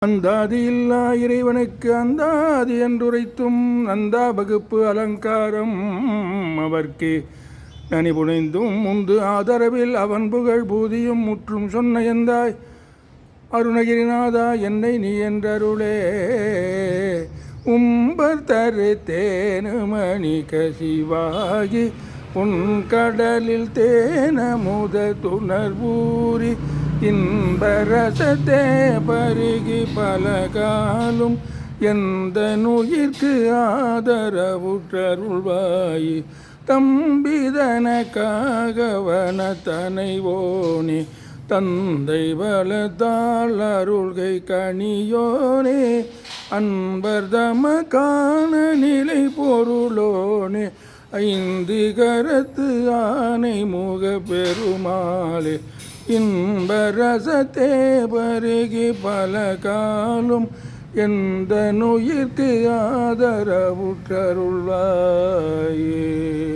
அந்தாதி இல்லா இறைவனுக்கு அந்தாதி என்றுரைத்தும் நந்தா வகுப்பு அலங்காரம் அவர்க்கே நனி புனைந்தும் முந்து ஆதரவில் அவன் புகழ் பூதியும் முற்றும் சொன்ன எந்தாய் அருணகிரிநாதா என்னை நீ என்றருளே. உம்பர் தரு தேனுமணி கசிவாகி உன் கடலில் தேனமுத துணர்வூரி இன்பரசத்தே பருகி பலகாலும் எந்த நுயிர்க்கு ஆதரவுற்றருள்வாய் தம்பிதனக்காகவன தனைவோனே தந்தை வளத்தால் அருள்கை கணியோனே அன்பர் தமக்கான நிலை பொருளோனே ஐந்து கரத்து ஆனை முக பெருமாளே இன்பரசத்தே பருகி பல காலும் எந்த நுயிர்க்கு ஆதரவுற்றருள்வாயே.